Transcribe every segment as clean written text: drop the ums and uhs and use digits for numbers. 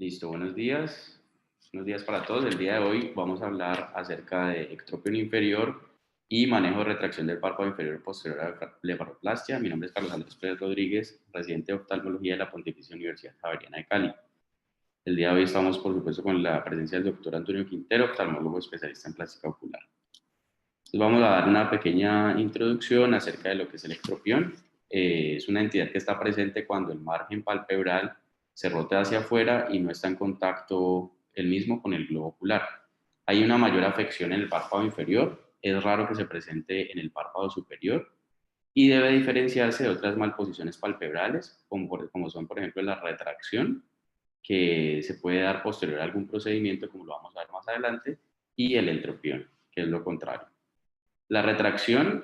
Listo, buenos días. Buenos días para todos. El día de hoy vamos a hablar acerca de ectropión inferior y manejo de retracción del párpado inferior posterior a la blefaroplastia. Mi nombre es Carlos Andrés Pérez Rodríguez, residente de oftalmología de la Pontificia Universidad Javeriana de Cali. El día de hoy estamos, por supuesto, con la presencia del doctor Antonio Quintero, oftalmólogo especialista en plástica ocular. Entonces vamos a dar una pequeña introducción acerca de lo que es el ectropión. Es una entidad que está presente cuando el margen palpebral se rota hacia afuera y no está en contacto el mismo con el globo ocular. Hay una mayor afección en el párpado inferior, es raro que se presente en el párpado superior y debe diferenciarse de otras malposiciones palpebrales, como son, por ejemplo, la retracción, que se puede dar posterior a algún procedimiento, como lo vamos a ver más adelante, y el entropión, que es lo contrario. La retracción,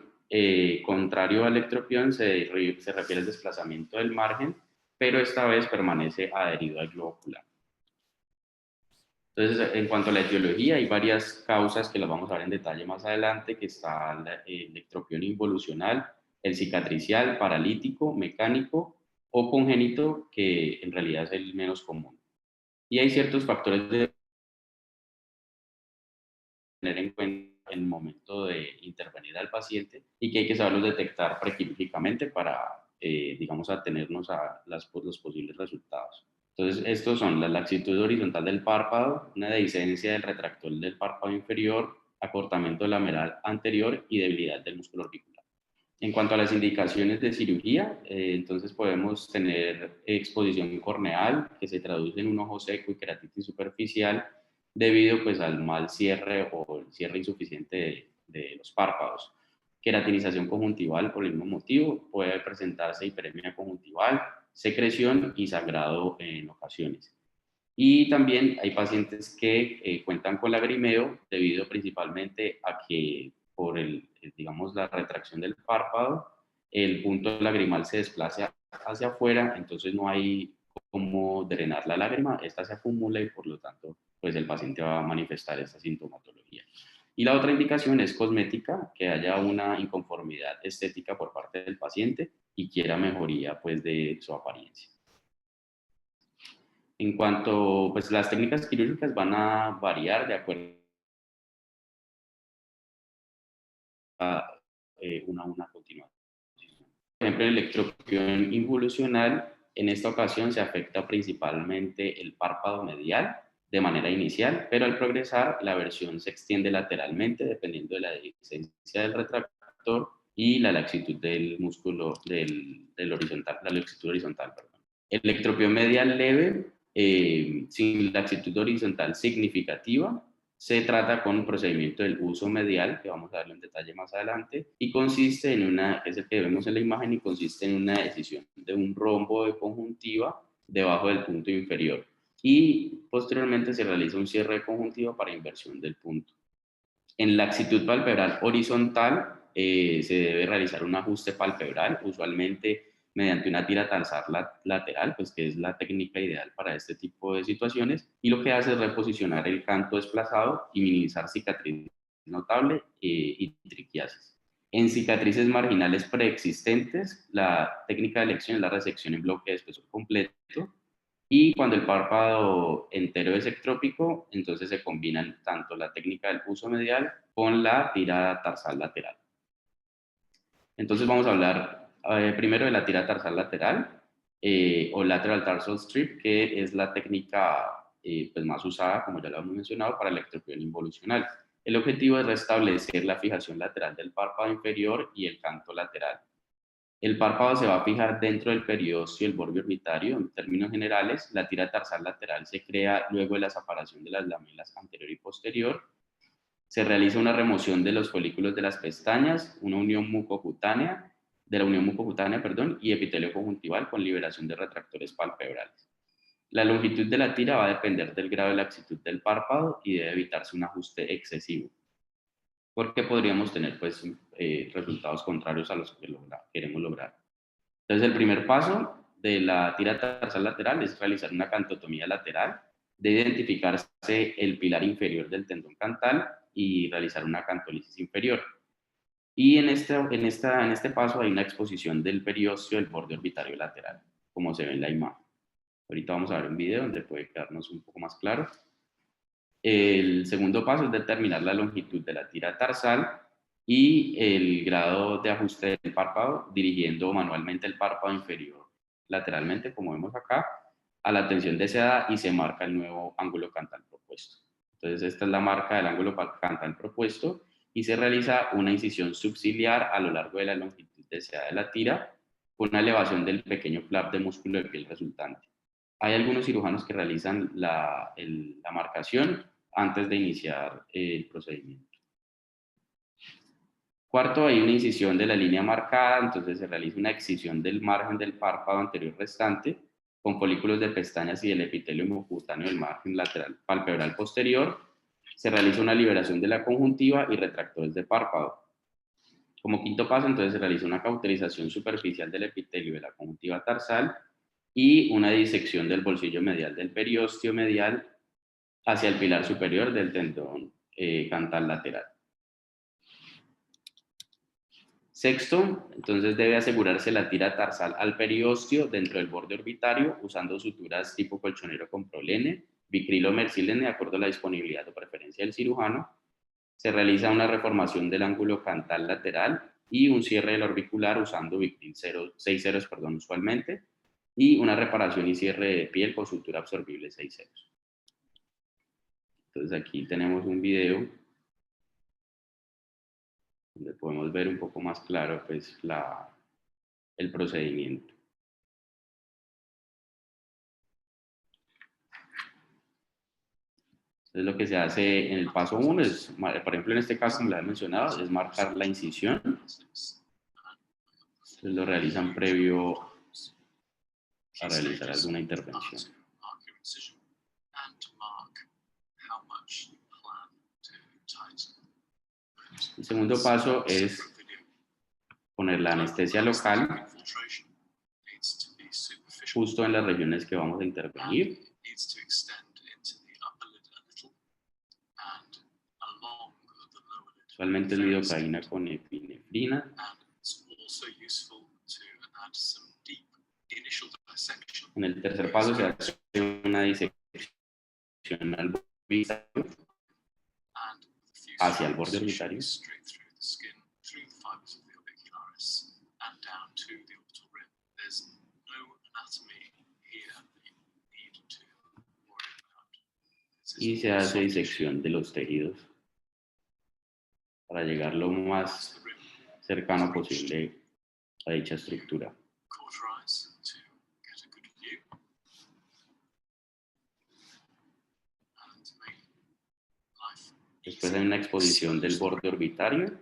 contrario al ectropión, se refiere al desplazamiento del margen, pero esta vez permanece adherido al globo ocular. Entonces, en cuanto a la etiología, hay varias causas que las vamos a ver en detalle más adelante, que está el ectropión involucional, el cicatricial, paralítico, mecánico o congénito, que en realidad es el menos común. Y hay ciertos factores de tener en cuenta en el momento de intervenir al paciente y que hay que saberlos detectar prequirúrgicamente para, digamos, atenernos a los posibles resultados. Entonces, estos son la laxitud horizontal del párpado, una dehiscencia del retractor del párpado inferior, acortamiento lameral anterior y debilidad del músculo orbicular. En cuanto a las indicaciones de cirugía, entonces podemos tener exposición corneal, que se traduce en un ojo seco y queratitis superficial, debido pues al mal cierre o el cierre insuficiente de los párpados. Queratinización conjuntival por el mismo motivo, puede presentarse hiperemia conjuntival, secreción y sangrado en ocasiones. Y también hay pacientes que cuentan con lagrimeo debido principalmente a que por digamos, la retracción del párpado, el punto lagrimal se desplaza hacia afuera, entonces no hay cómo drenar la lágrima, esta se acumula y por lo tanto pues el paciente va a manifestar esta sintomatología. Y la otra indicación es cosmética, que haya una inconformidad estética por parte del paciente y quiera mejoría pues de su apariencia. En cuanto, pues las técnicas quirúrgicas van a variar de acuerdo a una continuación. Por ejemplo, en electrocución involucional, en esta ocasión se afecta principalmente el párpado medial de manera inicial, pero al progresar la versión se extiende lateralmente dependiendo de la dehiscencia del retractor y la laxitud del músculo del horizontal, la laxitud horizontal, perdón. Electropión medial leve, sin laxitud horizontal significativa, se trata con un procedimiento del uso medial, que vamos a darle en detalle más adelante, y consiste en es el que vemos en la imagen, y consiste en una decisión de un rombo de conjuntiva debajo del punto inferior. Y posteriormente se realiza un cierre de conjuntiva para inversión del punto. En laxitud palpebral horizontal se debe realizar un ajuste palpebral, usualmente mediante una tira tarsal lateral, pues que es la técnica ideal para este tipo de situaciones, y lo que hace es reposicionar el canto desplazado y minimizar cicatriz notable y triquiasis. En cicatrices marginales preexistentes, la técnica de elección es la resección en bloque de espesor completo, y cuando el párpado entero es ectrópico, entonces se combinan tanto la técnica del uso medial con la tirada tarsal lateral. Entonces vamos a hablar primero de la tirada tarsal lateral o lateral tarsal strip, que es la técnica pues más usada, como ya lo hemos mencionado, para la ectropión involucional. El objetivo es restablecer la fijación lateral del párpado inferior y el canto lateral. El párpado se va a fijar dentro del periósteo y el borde orbitario. En términos generales, la tira tarsal lateral se crea luego de la separación de las lamelas anterior y posterior. Se realiza una remoción de los folículos de las pestañas, una unión mucocutánea, y epitelio conjuntival con liberación de retractores palpebrales. La longitud de la tira va a depender del grado de laxitud del párpado y debe evitarse un ajuste excesivo, porque podríamos tener pues, resultados contrarios a los que queremos lograr. Entonces, el primer paso de la tira tarsal lateral es realizar una cantotomía lateral, de identificarse el pilar inferior del tendón cantal y realizar una cantolisis inferior. Y en este paso hay una exposición del periósteo del borde orbitario lateral, como se ve en la imagen. Ahorita vamos a ver un video donde puede quedarnos un poco más claro. El segundo paso es determinar la longitud de la tira tarsal y el grado de ajuste del párpado, dirigiendo manualmente el párpado inferior lateralmente, como vemos acá, a la tensión deseada y se marca el nuevo ángulo cantal propuesto. Entonces, esta es la marca del ángulo cantal propuesto y se realiza una incisión subciliar a lo largo de la longitud deseada de la tira con una elevación del pequeño flap de músculo de piel resultante. Hay algunos cirujanos que realizan la marcación antes de iniciar el procedimiento. Cuarto, hay una incisión de la línea marcada, entonces se realiza una excisión del margen del párpado anterior restante con folículos de pestañas y del epitelio mucocutáneo del margen lateral palpebral posterior. Se realiza una liberación de la conjuntiva y retractores de párpado. Como quinto paso, entonces se realiza una cauterización superficial del epitelio de la conjuntiva tarsal y una disección del bolsillo medial del periósteo medial hacia el pilar superior del tendón cantal lateral. Sexto, entonces debe asegurarse la tira tarsal al periósteo dentro del borde orbitario usando suturas tipo colchonero con prolene, bicril o mercilene de acuerdo a la disponibilidad o preferencia del cirujano. Se realiza una reformación del ángulo cantal lateral y un cierre del orbicular usando bicril 6 ceros usualmente, y una reparación y cierre de piel con sutura absorbible 6 ceros. Entonces aquí tenemos un video donde podemos ver un poco más claro pues, el procedimiento. Entonces lo que se hace en el paso 1 es, por ejemplo en este caso, como les he mencionado, es marcar la incisión. Entonces lo realizan previo a realizar alguna intervención. El segundo paso es poner la anestesia local justo en las regiones que vamos a intervenir. Usualmente es lidocaína con epinefrina. En el tercer paso se hace una disección al orbitario, hacia el borde orbitario. Y se hace disección de los tejidos para llegar lo más cercano posible a dicha estructura. Después hay una exposición del borde orbitario,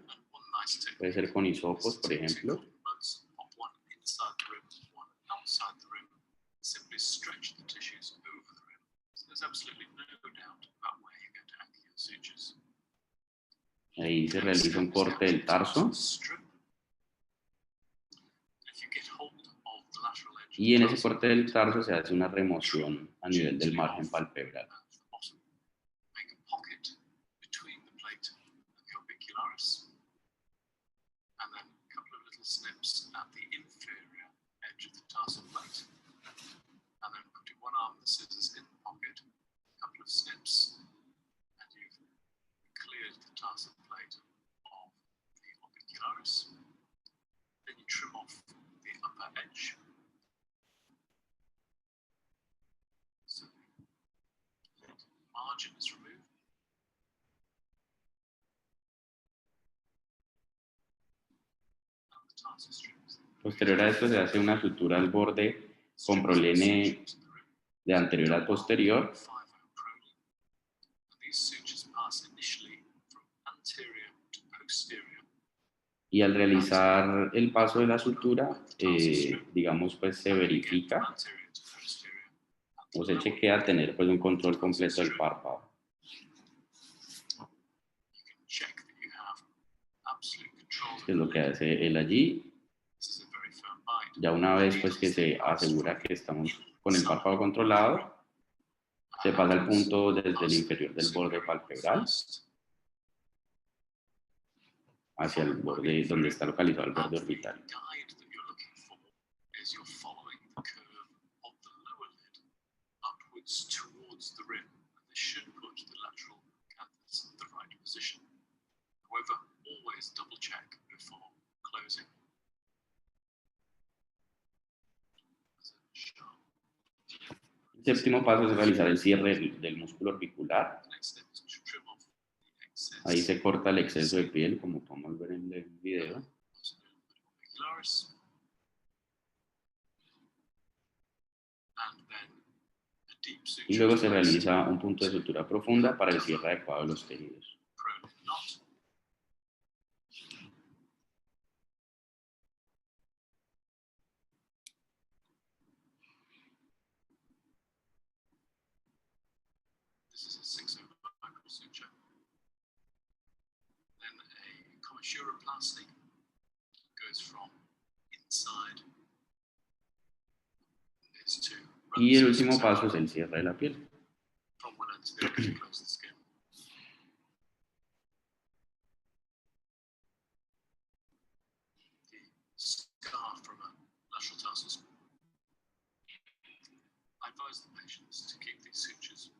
puede ser con hisopos, por ejemplo. Ahí se realiza un corte del tarso. Y en ese corte del tarso se hace una remoción a nivel del margen palpebral. Posterior a esto se hace una sutura al borde con prolene de anterior a posterior. Y al realizar el paso de la sutura, digamos, pues se verifica o se chequea tener pues un control completo del párpado. Es lo que hace él allí. Ya una vez pues que se asegura que estamos con el párpado controlado, se pasa al punto desde el inferior del borde palpebral hacia el borde donde está localizado el borde orbital. towards the rim, and this should put the lateral canthus in the right position. However, always double check before closing. El séptimo paso es realizar el cierre del músculo orbicular. Ahí se corta el exceso de piel, como podemos ver en el video. Y luego se realiza un punto de sutura profunda para el cierre adecuado de los tejidos. This is a 6-0 microsuture. Then a commissuroplasty goes from inside is to Y el último paso es el cierre de la piel. from one end to the other to close the skin. The scar from a lateral tarsus. I advise the patients to keep these sutures.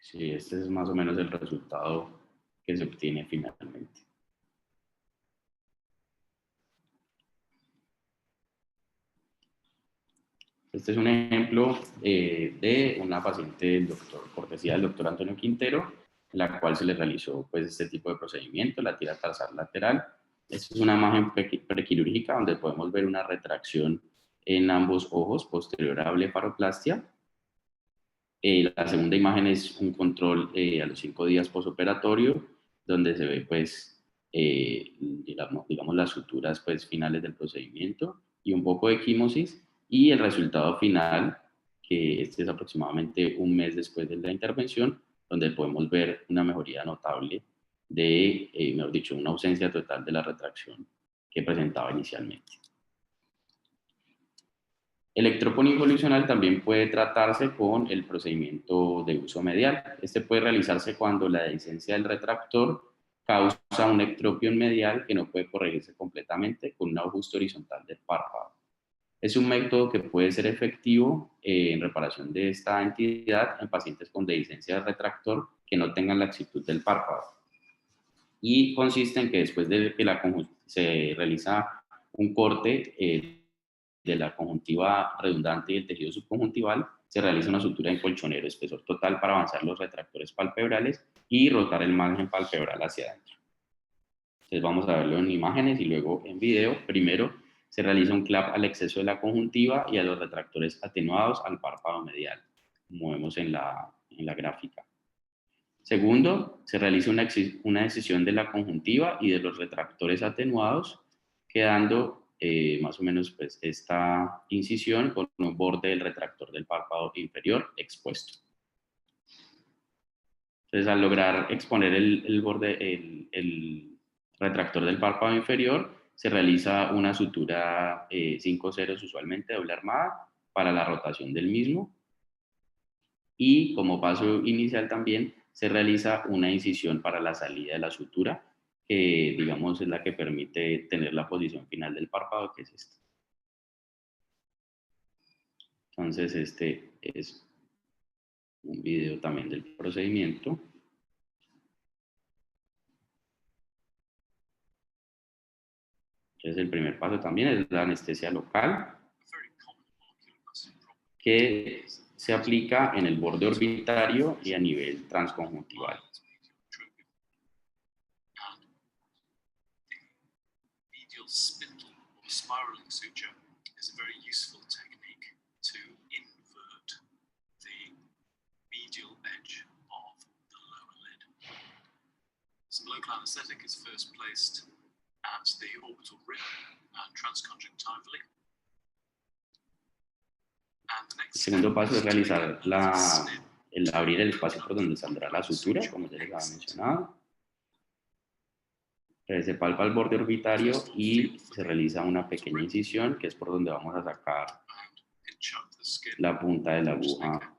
Sí, este es más o menos el resultado que se obtiene finalmente. Este es un ejemplo de una paciente del doctor, cortesía del doctor Antonio Quintero, en la cual se le realizó pues, este tipo de procedimiento, la tira tarsal lateral. Esta es una imagen prequirúrgica donde podemos ver una retracción en ambos ojos posterior a blefaroplastia. La segunda imagen es un control a los 5 días posoperatorio, donde se ve pues, digamos las suturas pues, finales del procedimiento y un poco de equimosis. Y el resultado final, que este es aproximadamente un mes después de la intervención, donde podemos ver una mejoría notable de, mejor dicho, una ausencia total de la retracción que presentaba inicialmente. El electropono involucional también puede tratarse con el procedimiento de uso medial. Este puede realizarse cuando la dehiscencia del retractor causa un ectropión medial que no puede corregirse completamente con un ajuste horizontal del párpado. Es un método que puede ser efectivo en reparación de esta entidad en pacientes con dehiscencia del retractor que no tengan laxitud del párpado. Y consiste en que después de que se realiza un corte de la conjuntiva redundante y el tejido subconjuntival, se realiza una sutura en colchonero espesor total para avanzar los retractores palpebrales y rotar el margen palpebral hacia adentro. Entonces vamos a verlo en imágenes y luego en video. Primero, se realiza un clap al exceso de la conjuntiva y a los retractores atenuados al párpado medial, como vemos en la gráfica. Segundo, se realiza una excisión de la conjuntiva y de los retractores atenuados, quedando más o menos pues, esta incisión con un borde del retractor del párpado inferior expuesto. Entonces, al lograr exponer el retractor del párpado inferior, se realiza una sutura 5 ceros, usualmente doble armada, para la rotación del mismo. Y como paso inicial también se realiza una incisión para la salida de la sutura, que digamos es la que permite tener la posición final del párpado, que es esta. Entonces este es un video también del procedimiento. Entonces el primer paso también es la anestesia local, que se aplica en el borde orbitario y a nivel transconjuntival. Spindle or spiraling suture is a very useful technique to invert the medial edge of the lower lid. Some local anesthetic is first placed at the orbital rim and transconjunctivally. El segundo paso es realizar el abrir el espacio por donde saldrá la sutura, como ya les había mencionado. Se palpa el borde orbitario y se realiza una pequeña incisión, que es por donde vamos a sacar la punta de la aguja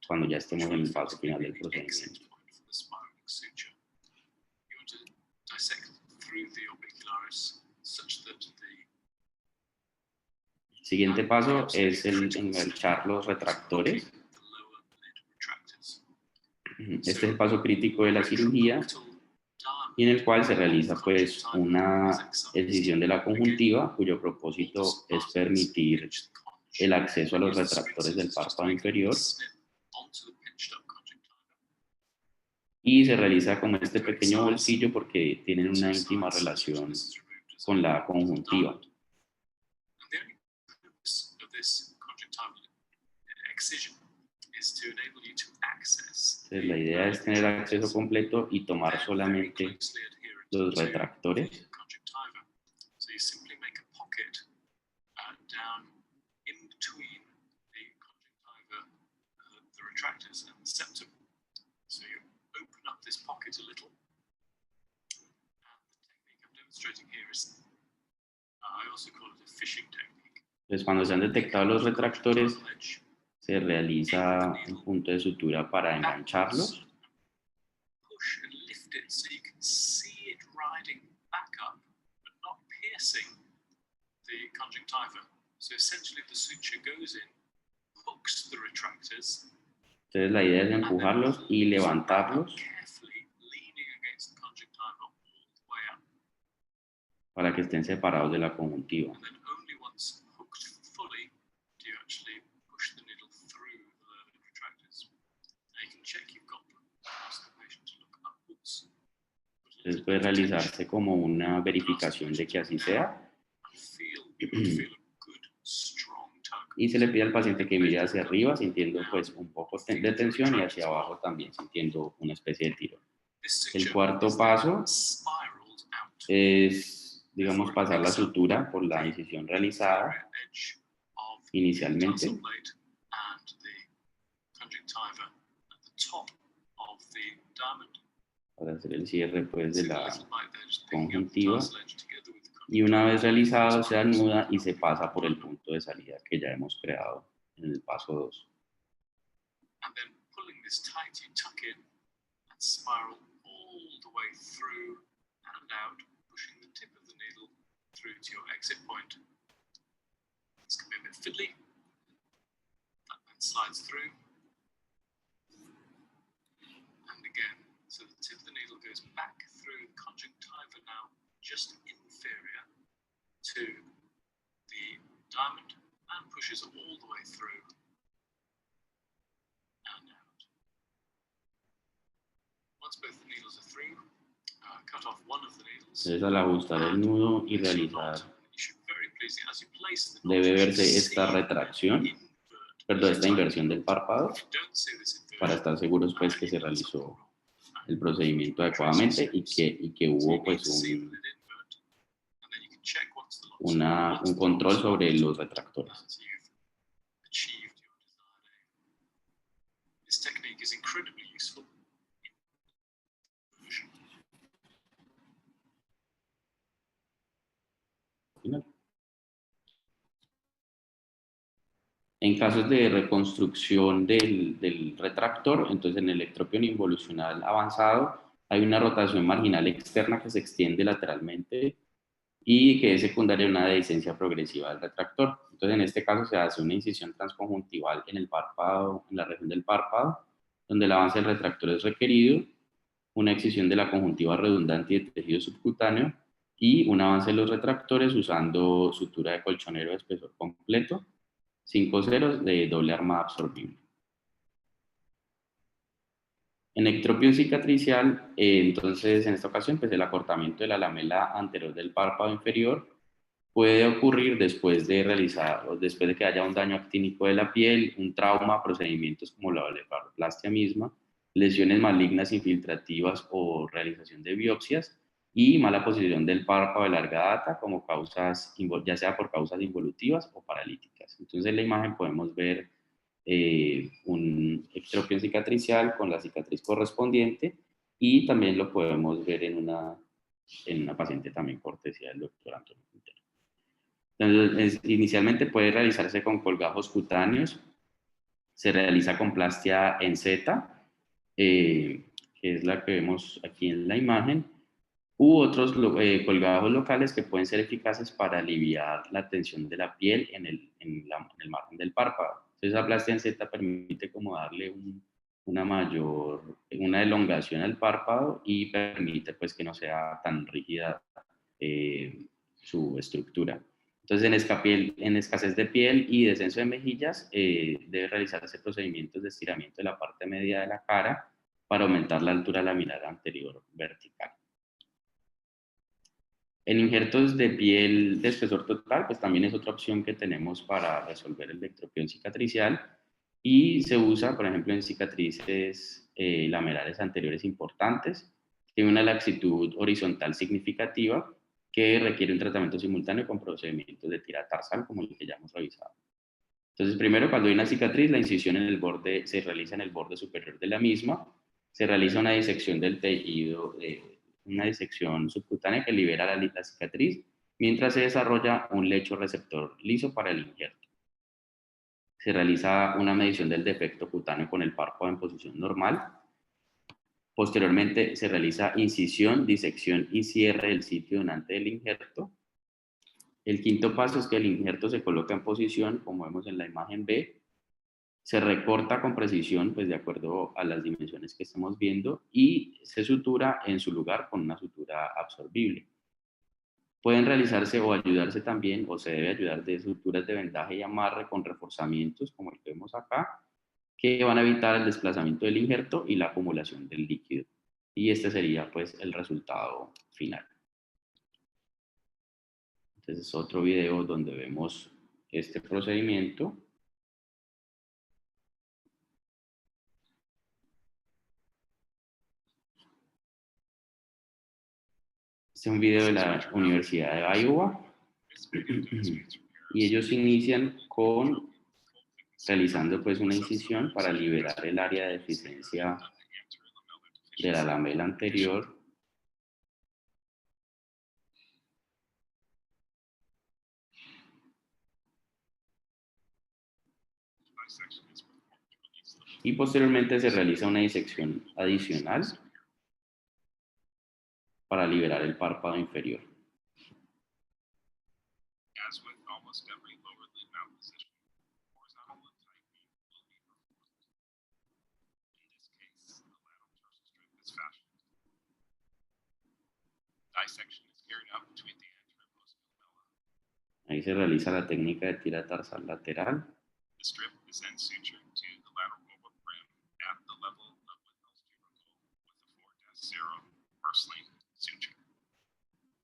cuando ya estemos en el paso final del procedimiento. Siguiente paso es el enganchar los retractores. Este es el paso crítico de la cirugía, y en el cual se realiza pues una excisión de la conjuntiva, cuyo propósito es permitir el acceso a los retractores del párpado inferior, y se realiza como este pequeño bolsillo porque tienen una íntima relación con la conjuntiva. Entonces, la idea es tener acceso completo y tomar solamente los retractores. Entonces, cuando se han detectado los retractores, se realiza un punto de sutura para engancharlos. Entonces, la idea es empujarlos y levantarlos para que estén separados de la conjuntiva. Entonces puede realizarse como una verificación de que así sea. Y se le pide al paciente que mire hacia arriba sintiendo pues un poco de tensión y hacia abajo también sintiendo una especie de tirón. El cuarto paso es, digamos, pasar la sutura por la incisión realizada inicialmente. Para hacer el cierre pues de la conjuntiva, y una vez realizado se anuda y se pasa por el punto de salida que ya hemos creado en el paso 2. So the tip of the needle goes back through the conjunctiva now, just inferior to the diamond, and pushes all the way through and out. Once both the needles are through, cut off one of the needles. Entonces, al ajustar el nudo y realizar, debe verse esta retracción, perdón, esta inversión del párpado, para estar seguros pues que se realizó el procedimiento adecuadamente y que hubo pues un control sobre los retractores. En casos de reconstrucción del retractor, entonces en el ectropio involucional avanzado hay una rotación marginal externa que se extiende lateralmente y que es secundaria a una dehiscencia progresiva del retractor. Entonces en este caso se hace una incisión transconjuntival en el párpado, en la región del párpado, donde el avance del retractor es requerido, una excisión de la conjuntiva redundante y de tejido subcutáneo y un avance de los retractores usando sutura de colchonero de espesor completo, 5 ceros de doble armada absorbible. En ectropio cicatricial, entonces en esta ocasión, pues el acortamiento de la lamela anterior del párpado inferior puede ocurrir después de realizar, o después de que haya un daño actínico de la piel, un trauma, procedimientos como la blefaroplastia misma, lesiones malignas infiltrativas o realización de biopsias, y mala posición del párpado de larga data como causas, ya sea por causas involutivas o paralíticas. Entonces en la imagen podemos ver un ectropio cicatricial con la cicatriz correspondiente, y también lo podemos ver en una paciente también cortesía del doctor Antonio Quintero. Entonces, inicialmente puede realizarse con colgajos cutáneos, se realiza con plastia en Z, que es la que vemos aquí en la imagen, u otros colgados locales que pueden ser eficaces para aliviar la tensión de la piel en el margen del párpado. Entonces, la aplastia en Z permite como darle una elongación al párpado y permite pues que no sea tan rígida su estructura. Entonces, en escasez de piel y descenso de mejillas, debe realizarse procedimientos de estiramiento de la parte media de la cara para aumentar la altura laminar anterior vertical. En injertos de piel de espesor total, pues también es otra opción que tenemos para resolver el ectropión cicatricial y se usa, por ejemplo, en cicatrices lamelares anteriores importantes. Tiene una laxitud horizontal significativa que requiere un tratamiento simultáneo con procedimientos de tira tarsal, como el que ya hemos revisado. Entonces, primero, cuando hay una cicatriz, la incisión en el borde se realiza en el borde superior de la misma, se realiza una disección del tejido, una disección subcutánea que libera la cicatriz, mientras se desarrolla un lecho receptor liso para el injerto. Se realiza una medición del defecto cutáneo con el párpado en posición normal. Posteriormente, se realiza incisión, disección y cierre del sitio donante del injerto. El quinto paso es que el injerto se coloca en posición, como vemos en la imagen B, se recorta con precisión, pues de acuerdo a las dimensiones que estamos viendo, y se sutura en su lugar con una sutura absorbible. Pueden realizarse o ayudarse también, o se debe ayudar de suturas de vendaje y amarre con reforzamientos, como el que vemos acá, que van a evitar el desplazamiento del injerto y la acumulación del líquido. Y este sería pues el resultado final. Entonces es otro video donde vemos este procedimiento. Este es un video de la Universidad de Iowa y ellos inician con realizando pues una incisión para liberar el área de deficiencia de la lamela anterior y posteriormente se realiza una disección adicional para liberar el párpado inferior. As with almost every lower lid mount position, horizontal lid tightening will be performed. In this case, the lateral tarsal strip is fashioned. Dissection is carried out between the anterior postmilella. Ahí se realiza la técnica de tira tarsal lateral. The strip is then sutured to the lateral oval rim at the level of Whitnell's tubercle with a 4-0 purslane suture.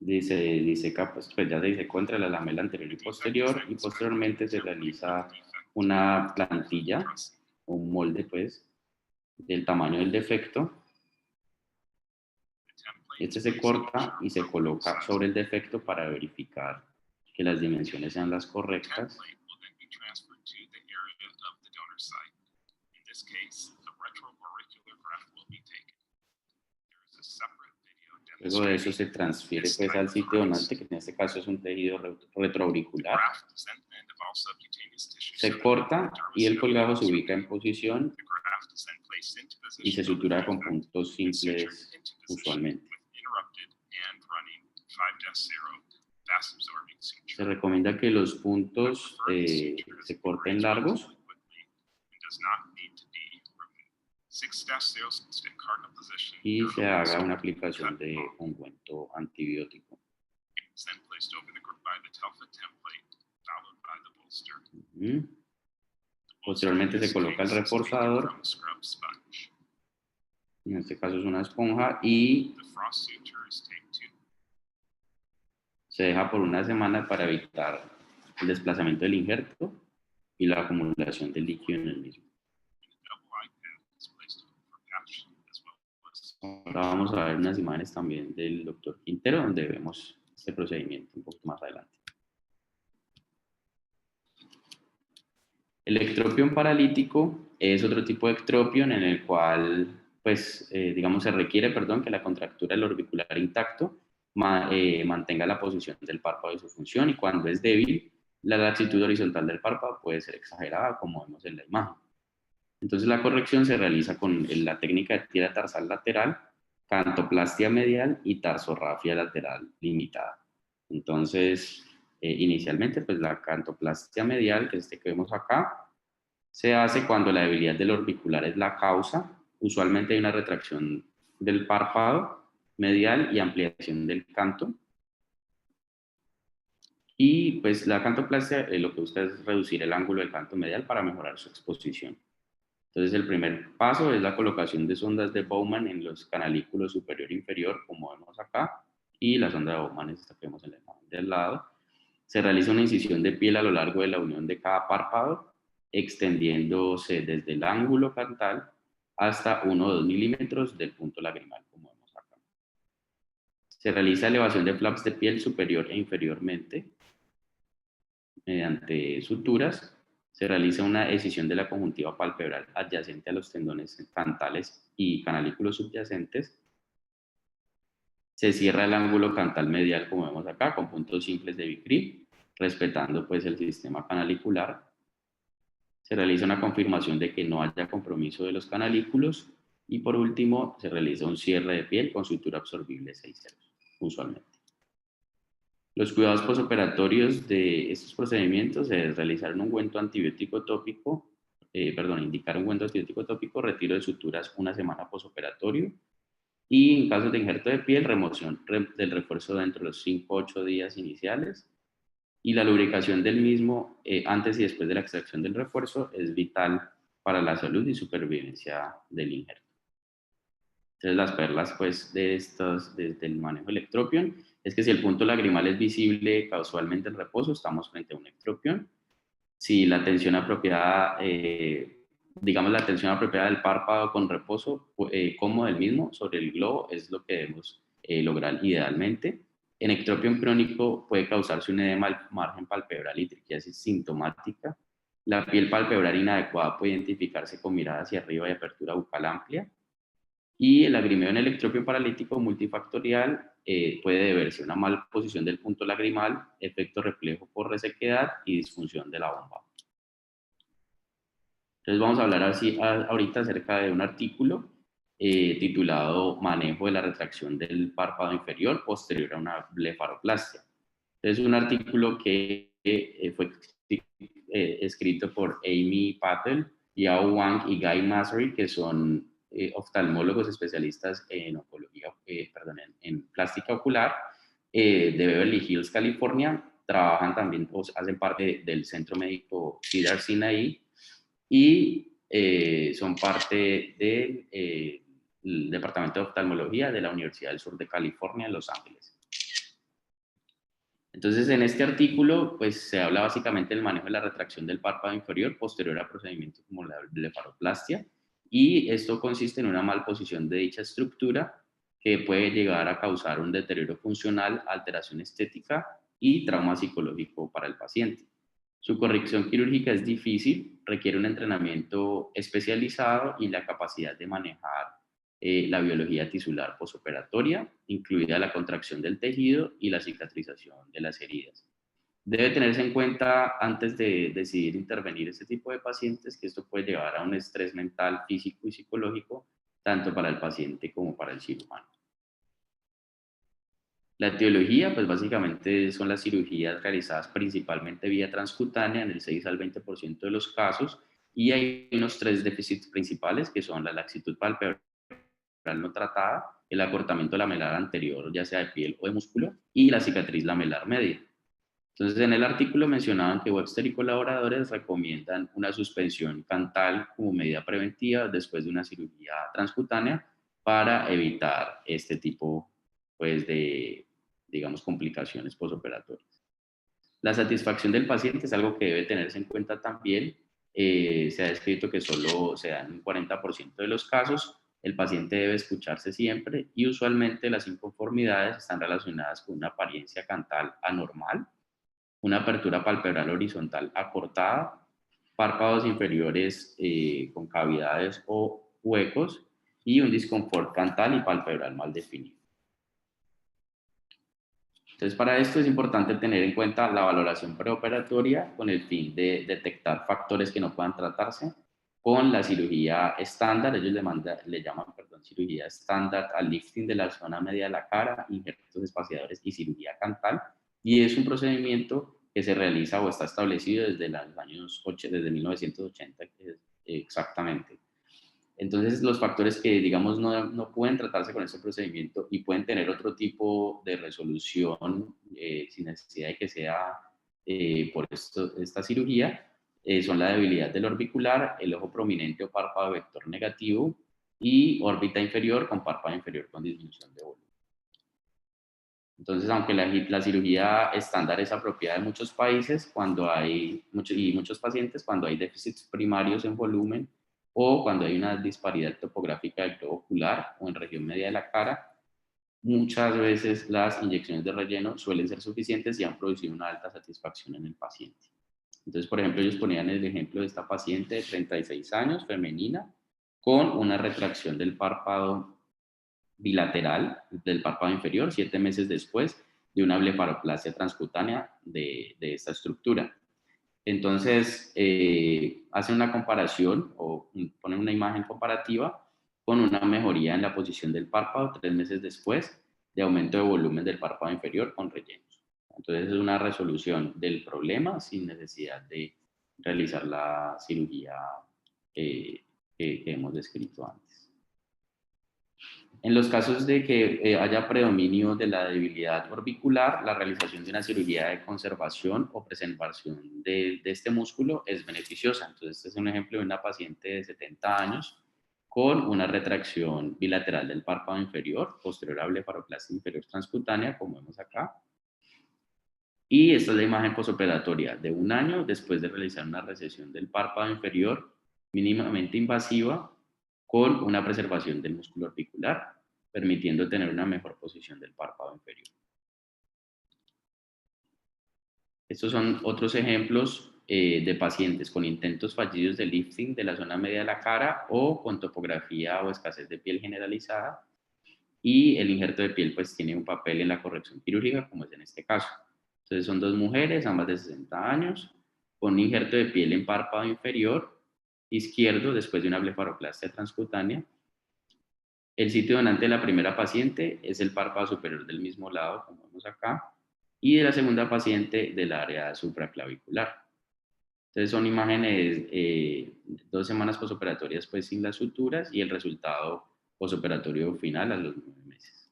Diseca, pues ya se disecó entre la lamela anterior y posterior y posteriormente se realiza una plantilla, un molde pues del tamaño del defecto. Este se corta y se coloca sobre el defecto para verificar que las dimensiones sean las correctas. Luego de eso se transfiere pues al sitio donante, que en este caso es un tejido retroauricular. Se corta y el colgajo se ubica en posición y se sutura con puntos simples usualmente. Se recomienda que los puntos se corten largos. Y se haga una aplicación de ungüento antibiótico. Posteriormente se coloca el reforzador. En este caso es una esponja y se deja por una semana para evitar el desplazamiento del injerto y la acumulación de líquido en el mismo. Ahora vamos a ver unas imágenes también del doctor Quintero, donde vemos este procedimiento un poco más adelante. El ectropión paralítico es otro tipo de ectropión en el cual, pues, digamos, se requiere, que la contractura del orbicular intacto mantenga la posición del párpado y su función, y cuando es débil, la latitud horizontal del párpado puede ser exagerada, como vemos en la imagen. Entonces la corrección se realiza con la técnica de tira tarsal lateral, cantoplastia medial y tarsorrafia lateral limitada. Entonces, inicialmente, pues la cantoplastia medial, que es este que vemos acá, se hace cuando la debilidad del orbicular es la causa. Usualmente hay una retracción del párpado medial y ampliación del canto. Y pues la cantoplastia lo que busca es reducir el ángulo del canto medial para mejorar su exposición. Entonces el primer paso es la colocación de sondas de Bowman en los canalículos superior e inferior, como vemos acá, y la sonda de Bowman es esta que vemos en la imagen del lado. Se realiza una incisión de piel a lo largo de la unión de cada párpado, extendiéndose desde el ángulo cantal hasta 1 o 2 milímetros del punto lagrimal, como vemos acá. Se realiza elevación de flaps de piel superior e inferiormente mediante suturas. Se realiza una escisión de la conjuntiva palpebral adyacente a los tendones cantales y canalículos subyacentes. Se cierra el ángulo cantal medial, como vemos acá, con puntos simples de Vicry, respetando pues el sistema canalicular. Se realiza una confirmación de que no haya compromiso de los canalículos y por último se realiza un cierre de piel con sutura absorbible 6 ceros, usualmente. Los cuidados posoperatorios de estos procedimientos es realizar un ungüento antibiótico tópico, indicar un ungüento antibiótico tópico, retiro de suturas una semana posoperatorio y en casos de injerto de piel, remoción del refuerzo dentro de los 5 o 8 días iniciales. Y la lubricación del mismo antes y después de la extracción del refuerzo es vital para la salud y supervivencia del injerto. Entonces las perlas pues desde el manejo electropion es que si el punto lagrimal es visible casualmente en reposo, estamos frente a un ectropion. Si la tensión apropiada, digamos la tensión apropiada del párpado con reposo como del mismo sobre el globo es lo que debemos lograr idealmente. En ectropion crónico puede causarse un edema al margen palpebral y triquiasis sintomática. La piel palpebral inadecuada puede identificarse con mirada hacia arriba y apertura bucal amplia. Y el lagrimeo en electropio paralítico multifactorial puede deberse a una mala posición del punto lagrimal, efecto reflejo por resequedad y disfunción de la bomba. Entonces vamos a hablar ahorita acerca de un artículo titulado Manejo de la retracción del párpado inferior posterior a una blefaroplastia. Es un artículo que fue escrito por Amy Patel, Yao Wang y Guy Massery, que son oftalmólogos especialistas en oncología, en plástica ocular de Beverly Hills, California. Trabajan también, hacen parte del Centro Médico Cedars-Sinai y son parte del Departamento de Oftalmología de la Universidad del Sur de California en Los Ángeles. Entonces, en este artículo, pues se habla básicamente del manejo de la retracción del párpado inferior posterior a procedimientos como la blefaroplastia, y esto consiste en una malposición de dicha estructura que puede llegar a causar un deterioro funcional, alteración estética y trauma psicológico para el paciente. Su corrección quirúrgica es difícil, requiere un entrenamiento especializado y la capacidad de manejar la biología tisular posoperatoria, incluida la contracción del tejido y la cicatrización de las heridas. Debe tenerse en cuenta antes de decidir intervenir este tipo de pacientes que esto puede llevar a un estrés mental, físico y psicológico, tanto para el paciente como para el cirujano. La etiología, pues básicamente son las cirugías realizadas principalmente vía transcutánea en el 6 al 20% de los casos, y hay unos 3 déficits principales que son la laxitud palpebral no tratada, el acortamiento lamelar anterior, ya sea de piel o de músculo, y la cicatriz lamelar media. Entonces, en el artículo mencionaban que Webster y colaboradores recomiendan una suspensión cantal como medida preventiva después de una cirugía transcutánea para evitar este tipo, pues, de, digamos, complicaciones posoperatorias. La satisfacción del paciente es algo que debe tenerse en cuenta también. Se ha descrito que solo se da en un 40% de los casos. El paciente debe escucharse siempre y usualmente las inconformidades están relacionadas con una apariencia cantal anormal, una apertura palpebral horizontal acortada, párpados inferiores con cavidades o huecos y un disconfort cantal y palpebral mal definido. Entonces, para esto es importante tener en cuenta la valoración preoperatoria con el fin de detectar factores que no puedan tratarse con la cirugía estándar. Ellos le llaman cirugía estándar al lifting de la zona media de la cara, injertos espaciadores y cirugía cantal. Y es un procedimiento que se realiza o está establecido desde los años desde 1980 exactamente. Entonces, los factores que, digamos, no pueden tratarse con este procedimiento y pueden tener otro tipo de resolución sin necesidad de que sea por esta cirugía, son la debilidad del orbicular, el ojo prominente o párpado vector negativo y órbita inferior con párpado inferior con disminución de volumen. Entonces, aunque la cirugía estándar es apropiada en muchos países y muchos pacientes cuando hay déficits primarios en volumen o cuando hay una disparidad topográfica del globo ocular o en región media de la cara, muchas veces las inyecciones de relleno suelen ser suficientes y han producido una alta satisfacción en el paciente. Entonces, por ejemplo, ellos ponían el ejemplo de esta paciente de 36 años, femenina, con una retracción del párpado bilateral del párpado inferior 7 meses después de una blefaroplastia transcutánea de esta estructura. Entonces, hacen una comparación o ponen una imagen comparativa con una mejoría en la posición del párpado 3 meses después de aumento de volumen del párpado inferior con rellenos. Entonces, es una resolución del problema sin necesidad de realizar la cirugía que hemos descrito antes. En los casos de que haya predominio de la debilidad orbicular, la realización de una cirugía de conservación o preservación de este músculo es beneficiosa. Entonces, este es un ejemplo de una paciente de 70 años con una retracción bilateral del párpado inferior, posterior a blefaroplastia inferior transcutánea, como vemos acá. Y esta es la imagen posoperatoria de 1 año después de realizar una recesión del párpado inferior mínimamente invasiva con una preservación del músculo orbicular, permitiendo tener una mejor posición del párpado inferior. Estos son otros ejemplos de pacientes con intentos fallidos de lifting de la zona media de la cara o con topografía o escasez de piel generalizada. Y el injerto de piel pues tiene un papel en la corrección quirúrgica, como es en este caso. Entonces son 2 mujeres, ambas de 60 años, con un injerto de piel en párpado inferior izquierdo después de una blefaroplastia transcutánea. El sitio donante de la primera paciente es el párpado superior del mismo lado, como vemos acá, y de la segunda paciente del área supraclavicular. Entonces son imágenes 2 semanas posoperatorias pues sin las suturas y el resultado posoperatorio final a los 9 meses.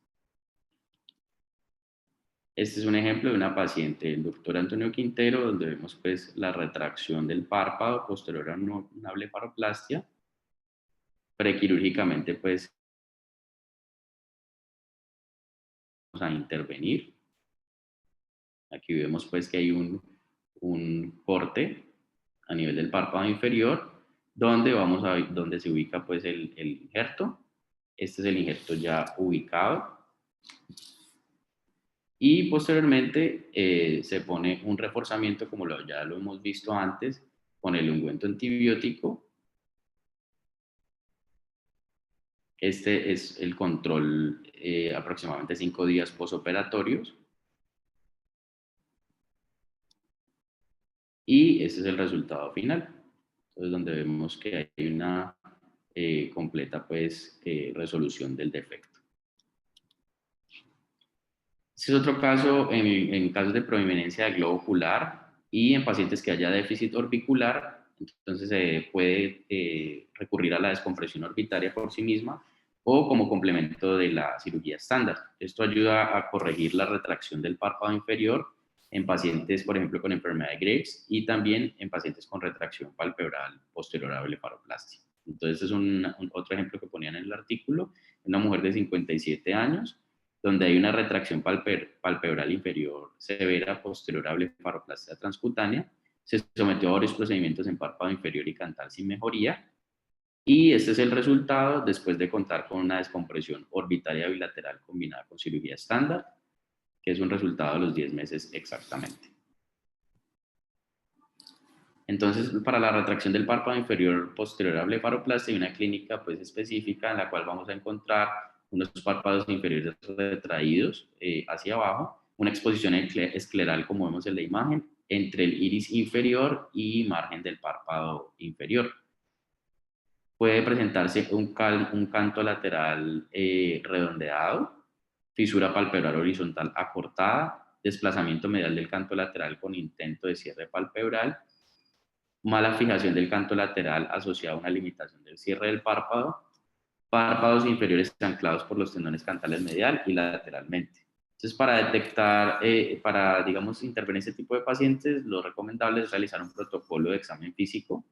Este es un ejemplo de una paciente del doctor Antonio Quintero, donde vemos pues la retracción del párpado posterior a una blefaroplastia. Prequirúrgicamente pues vamos a intervenir. Aquí vemos pues que hay un corte a nivel del párpado inferior, donde se ubica pues el injerto. Este es el injerto ya ubicado. Y posteriormente se pone un reforzamiento, como ya lo hemos visto antes, con el ungüento antibiótico. Este es el control aproximadamente 5 días posoperatorios. Y este es el resultado final. Entonces, donde vemos que hay una completa pues, resolución del defecto. Este es otro caso en casos de prominencia del globo ocular y en pacientes que haya déficit orbicular. Entonces se puede recurrir a la descompresión orbitaria por sí misma o como complemento de la cirugía estándar. Esto ayuda a corregir la retracción del párpado inferior en pacientes, por ejemplo, con enfermedad de Graves y también en pacientes con retracción palpebral posterior a blefaroplastia. Entonces es otro ejemplo que ponían en el artículo, una mujer de 57 años donde hay una retracción palpebral inferior severa posterior a blefaroplastia transcutánea. Se sometió a varios procedimientos en párpado inferior y cantal sin mejoría. Y este es el resultado después de contar con una descompresión orbitaria bilateral combinada con cirugía estándar, que es un resultado de los 10 meses exactamente. Entonces, para la retracción del párpado inferior posterior a blefaroplastia hay una clínica pues, específica en la cual vamos a encontrar unos párpados inferiores retraídos hacia abajo, una exposición escleral, como vemos en la imagen, entre el iris inferior y margen del párpado inferior. Puede presentarse un canto lateral redondeado, fisura palpebral horizontal acortada, desplazamiento medial del canto lateral con intento de cierre palpebral, mala fijación del canto lateral asociada a una limitación del cierre del párpado, párpados inferiores anclados por los tendones cantales medial y lateralmente. Entonces, para detectar, para, digamos, intervenir en este tipo de pacientes, lo recomendable es realizar un protocolo de examen físico,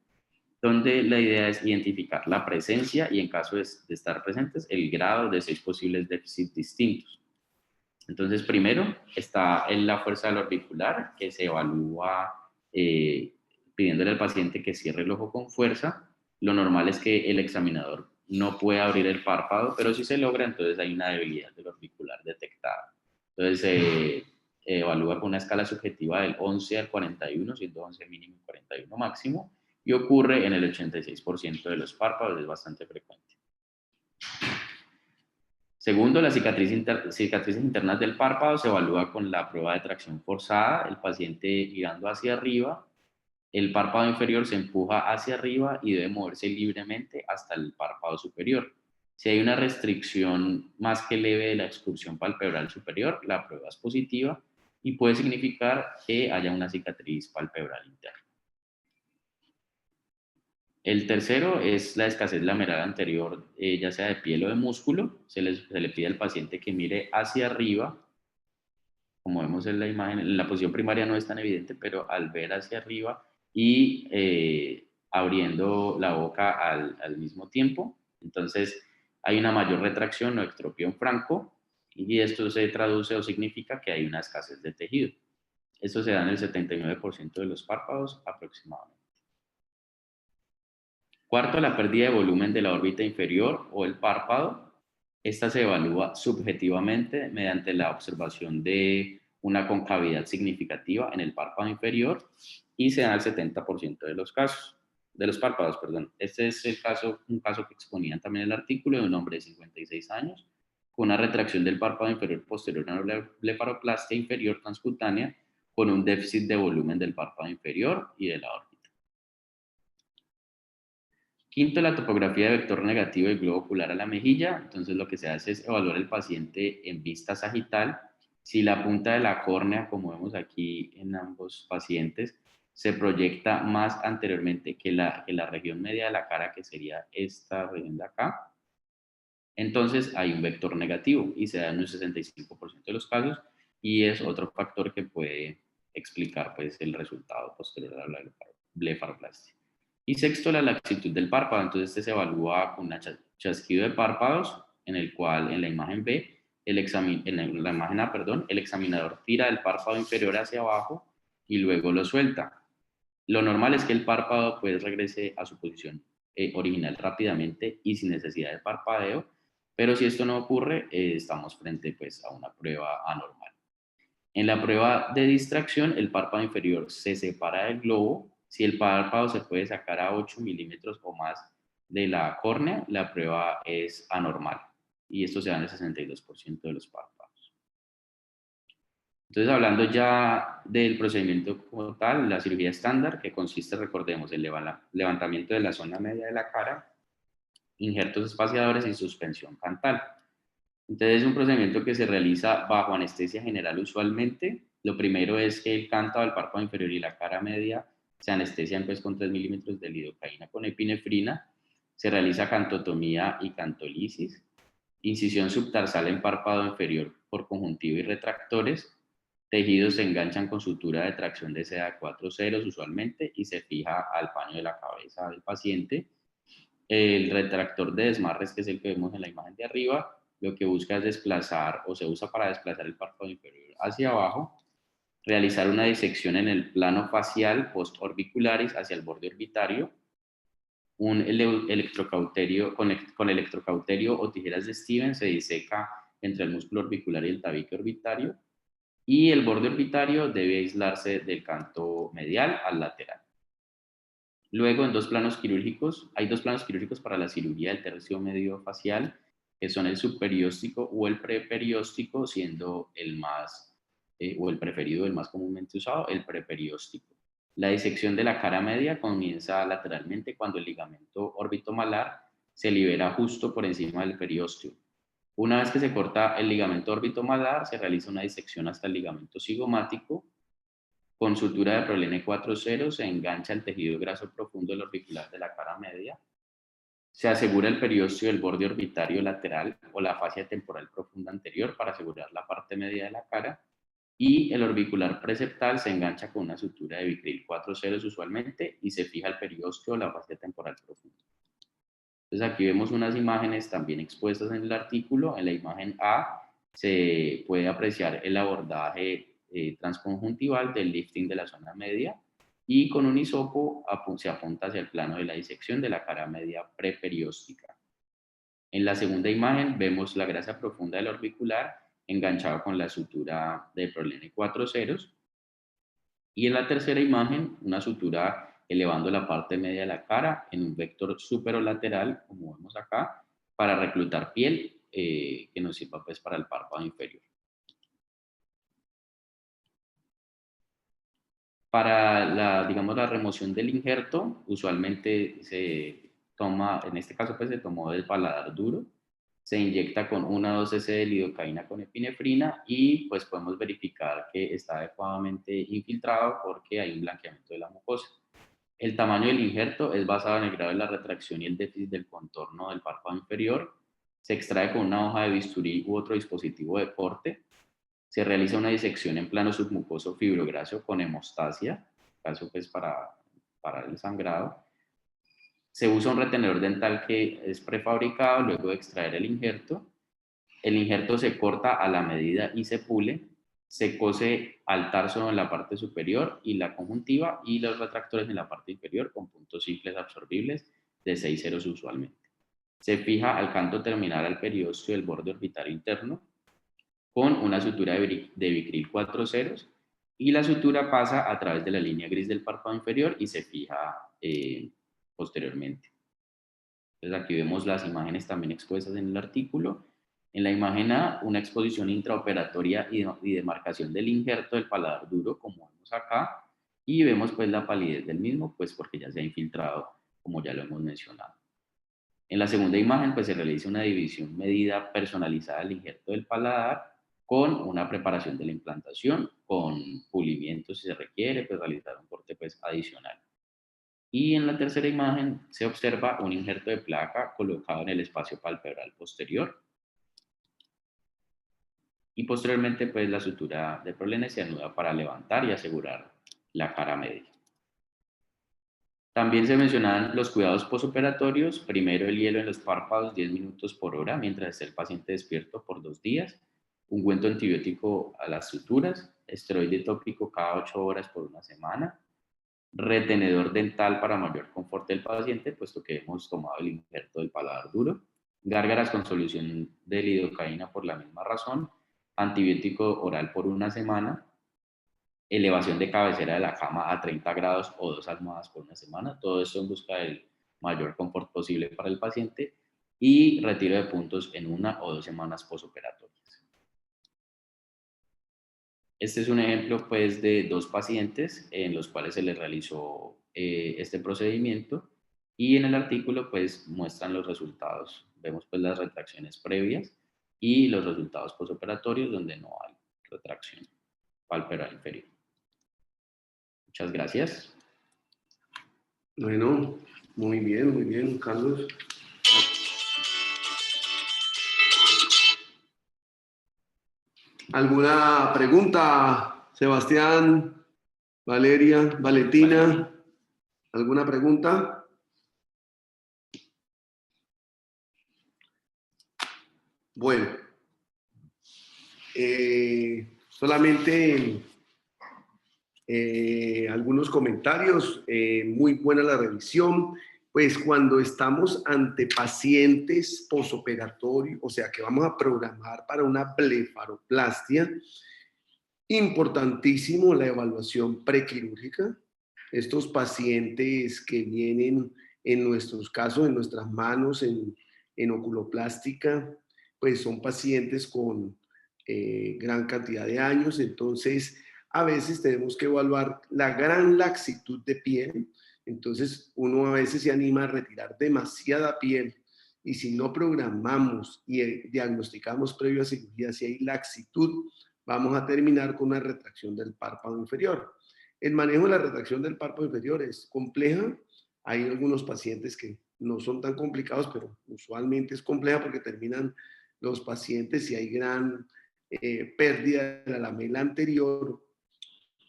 donde la idea es identificar la presencia y, en caso de estar presentes, el grado de 6 posibles déficits distintos. Entonces, primero está en la fuerza del orbicular, que se evalúa pidiéndole al paciente que cierre el ojo con fuerza. Lo normal es que el examinador no pueda abrir el párpado, pero si se logra, entonces hay una debilidad del orbicular detectada. Entonces, se evalúa con una escala subjetiva del 11 al 41, siendo 11 mínimo y 41 máximo, y ocurre en el 86% de los párpados, es bastante frecuente. Segundo, las cicatrices internas del párpado se evalúa con la prueba de tracción forzada, el paciente girando hacia arriba, el párpado inferior se empuja hacia arriba y debe moverse libremente hasta el párpado superior. Si hay una restricción más que leve de la excursión palpebral superior, la prueba es positiva y puede significar que haya una cicatriz palpebral interna. El tercero es la escasez lameral anterior, ya sea de piel o de músculo. Se le pide al paciente que mire hacia arriba. Como vemos en la imagen, en la posición primaria no es tan evidente, pero al ver hacia arriba y abriendo la boca al mismo tiempo, entonces hay una mayor retracción o ectropión franco, y esto se traduce o significa que hay una escasez de tejido. Esto se da en el 79% de los párpados aproximadamente. Cuarto, la pérdida de volumen de la órbita inferior o el párpado. Esta se evalúa subjetivamente mediante la observación de una concavidad significativa en el párpado inferior y se da el 70% de los casos, de los párpados, perdón. Este es un caso que exponían también en el artículo, de un hombre de 56 años con una retracción del párpado inferior posterior a una blefaroplastia inferior transcutánea con un déficit de volumen del párpado inferior y de la órbita. Quinto, la topografía de vector negativo del globo ocular a la mejilla. Entonces, lo que se hace es evaluar el paciente en vista sagital. Si la punta de la córnea, como vemos aquí en ambos pacientes, se proyecta más anteriormente que la región media de la cara, que sería esta región de acá, entonces hay un vector negativo y se da en un 65% de los casos, y es otro factor que puede explicar, pues, el resultado posterior a la blefaroplastia. Y sexto, la laxitud del párpado. Entonces este se evalúa con un chasquido de párpados, en el cual en la imagen B, en la imagen A, perdón, el examinador tira el párpado inferior hacia abajo y luego lo suelta. Lo normal es que el párpado, pues, regrese a su posición original rápidamente y sin necesidad de parpadeo, pero si esto no ocurre, estamos frente, pues, a una prueba anormal. En la prueba de distracción, el párpado inferior se separa del globo. Si el párpado se puede sacar a 8 milímetros o más de la córnea, la prueba es anormal, y esto se da en el 62% de los párpados. Entonces, hablando ya del procedimiento como tal, la cirugía estándar, que consiste, recordemos, en levantamiento de la zona media de la cara, injertos espaciadores y suspensión cantal. Entonces, es un procedimiento que se realiza bajo anestesia general usualmente. Lo primero es que el cántaro del párpado inferior y la cara media se anestesian, pues, con 3 milímetros de lidocaína con epinefrina. Se realiza cantotomía y cantolisis, incisión subtarsal en párpado inferior por conjuntivo y retractores. Tejidos se enganchan con sutura de tracción de seda 4 ceros usualmente y se fija al paño de la cabeza del paciente. El retractor de desmarres, que es el que vemos en la imagen de arriba, lo que busca es desplazar, o se usa para desplazar el párpado inferior hacia abajo. Realizar una disección en el plano facial postorbicularis hacia el borde orbitario. Un electrocauterio, con electrocauterio o tijeras de Stevens se diseca entre el músculo orbicular y el tabique orbitario, y el borde orbitario debe aislarse del canto medial al lateral. Luego, hay dos planos quirúrgicos para la cirugía del tercio medio facial, que son el subperióstico o el preperióstico, siendo el más, o el preferido, el más comúnmente usado, el preperióstico. La disección de la cara media comienza lateralmente cuando el ligamento órbito-malar se libera justo por encima del periósteo. Una vez que se corta el ligamento órbito-malar, se realiza una disección hasta el ligamento cigomático. Con sutura de prolene 4.0 se engancha el tejido graso profundo del orbicular de la cara media. Se asegura el periósteo del borde orbitario lateral o la fascia temporal profunda anterior para asegurar la parte media de la cara. Y el orbicular preseptal se engancha con una sutura de Vicryl 4.0 usualmente y se fija el periósteo o la fascia temporal profunda. Entonces aquí vemos unas imágenes también expuestas en el artículo. En la imagen A se puede apreciar el abordaje transconjuntival del lifting de la zona media y con un hisopo se apunta hacia el plano de la disección de la cara media preperióstica. En la segunda imagen vemos la grasa profunda del orbicular enganchado con la sutura de prolene 4.0. Y en la tercera imagen, una sutura elevando la parte media de la cara en un vector superolateral, como vemos acá, para reclutar piel que nos sirva pues para el párpado inferior. Para la remoción del injerto, usualmente se toma, en este caso pues se tomó del paladar duro, se inyecta con 1 o 2 cc de lidocaína con epinefrina y pues podemos verificar que está adecuadamente infiltrado porque hay un blanqueamiento de la mucosa. El tamaño del injerto es basado en el grado de la retracción y el déficit del contorno del párpado inferior. Se extrae con una hoja de bisturí u otro dispositivo de corte. Se realiza una disección en plano submucoso fibrográceo con hemostasia, caso pues para el sangrado. Se usa un retenedor dental que es prefabricado luego de extraer el injerto. El injerto se corta a la medida y se pule. Se cose al tarso en la parte superior y la conjuntiva y los retractores en la parte inferior con puntos simples absorbibles de 6 ceros usualmente. Se fija al canto terminal al periósteo del borde orbitario interno con una sutura de Vicryl 4.0 y la sutura pasa a través de la línea gris del párpado inferior y se fija posteriormente. Entonces aquí vemos las imágenes también expuestas en el artículo. En la imagen A, una exposición intraoperatoria y demarcación del injerto del paladar duro, como vemos acá, y vemos pues la palidez del mismo, pues porque ya se ha infiltrado, como ya lo hemos mencionado. En la segunda imagen, pues se realiza una división medida personalizada del injerto del paladar con una preparación de la implantación, con pulimiento si se requiere, pues realizar un corte pues adicional. Y en la tercera imagen se observa un injerto de placa colocado en el espacio palpebral posterior. Y posteriormente, pues la sutura de prolene se anuda para levantar y asegurar la cara media. También se mencionan los cuidados posoperatorios. Primero, el hielo en los párpados 10 minutos por hora mientras esté el paciente despierto por 2 días. Ungüento antibiótico a las suturas. Esteroide tópico cada 8 horas por 1 semana. Retenedor dental para mayor confort del paciente, puesto que hemos tomado el injerto del paladar duro. Gárgaras con solución de lidocaína por la misma razón. Antibiótico oral por 1 semana. Elevación de cabecera de la cama a 30 grados o 2 almohadas por 1 semana. Todo esto en busca del mayor confort posible para el paciente. Y retiro de puntos en 1 o 2 semanas posoperatorias. Este es un ejemplo pues, de 2 pacientes en los cuales se les realizó este procedimiento y en el artículo pues, muestran los resultados. Vemos pues, las retracciones previas y los resultados posoperatorios donde no hay retracción palpebral inferior. Muchas gracias. Bueno, muy bien, Carlos. ¿Alguna pregunta, Sebastián, Valeria, Valentina? ¿Alguna pregunta? Bueno, solamente algunos comentarios. Muy buena la revisión. Pues cuando estamos ante pacientes posoperatorios, o sea que vamos a programar para una blefaroplastia, importantísimo la evaluación prequirúrgica. Estos pacientes que vienen en nuestros casos, en nuestras manos, en oculoplástica, pues son pacientes con gran cantidad de años, entonces A veces tenemos que evaluar la gran laxitud de piel, entonces uno a veces se anima a retirar demasiada piel y si no programamos y diagnosticamos previo a cirugía si hay laxitud, vamos a terminar con una retracción del párpado inferior. El manejo de la retracción del párpado inferior es compleja. Hay algunos pacientes que no son tan complicados, pero usualmente es compleja porque terminan los pacientes si hay gran pérdida de la lamela anterior.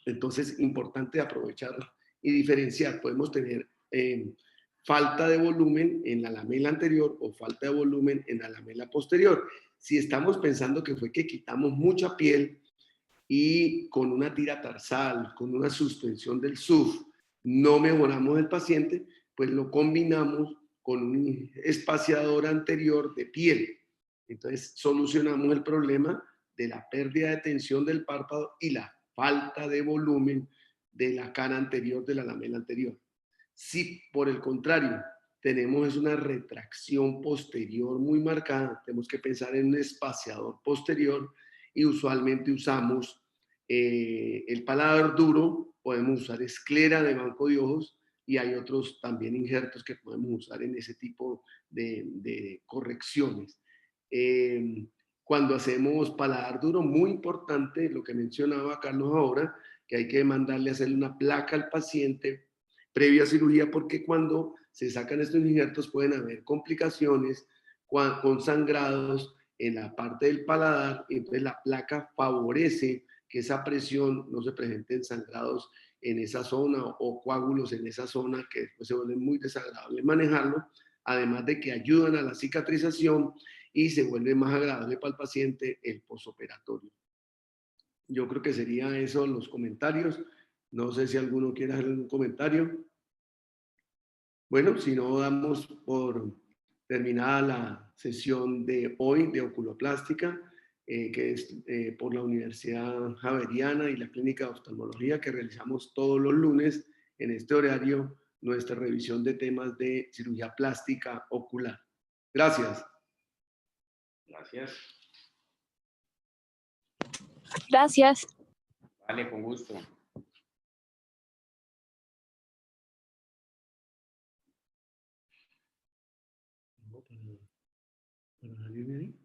Entonces, importante aprovechar y diferenciar. Podemos tener falta de volumen en la lamela anterior o falta de volumen en la lamela posterior. Si estamos pensando que fue que quitamos mucha piel y con una tira tarsal, con una suspensión del SUF, no mejoramos el paciente, pues lo combinamos con un espaciador anterior de piel. Entonces, solucionamos el problema de la pérdida de tensión del párpado y la falta de volumen de la cara anterior de la lamela anterior. Si por el contrario tenemos una retracción posterior muy marcada, tenemos que pensar en un espaciador posterior y usualmente usamos el paladar duro, podemos usar esclera de banco de ojos y hay otros también injertos que podemos usar en ese tipo de correcciones. Cuando hacemos paladar duro, muy importante lo que mencionaba Carlos ahora, que hay que mandarle a hacerle una placa al paciente previa cirugía, porque cuando se sacan estos injertos pueden haber complicaciones con sangrados en la parte del paladar, y entonces la placa favorece que esa presión no se presente en sangrados en esa zona o coágulos en esa zona que después se vuelve muy desagradable manejarlo, además de que ayudan a la cicatrización y se vuelve más agradable para el paciente el posoperatorio. Yo creo que sería eso los comentarios. No sé si alguno quiere hacer un comentario. Bueno, si no, damos por terminada la sesión de hoy de oculoplástica, que es por la Universidad Javeriana y la Clínica de Oftalmología, que realizamos todos los lunes en este horario nuestra revisión de temas de cirugía plástica ocular. Gracias. Gracias. Gracias. Vale, con gusto. ¿Para salir de ahí?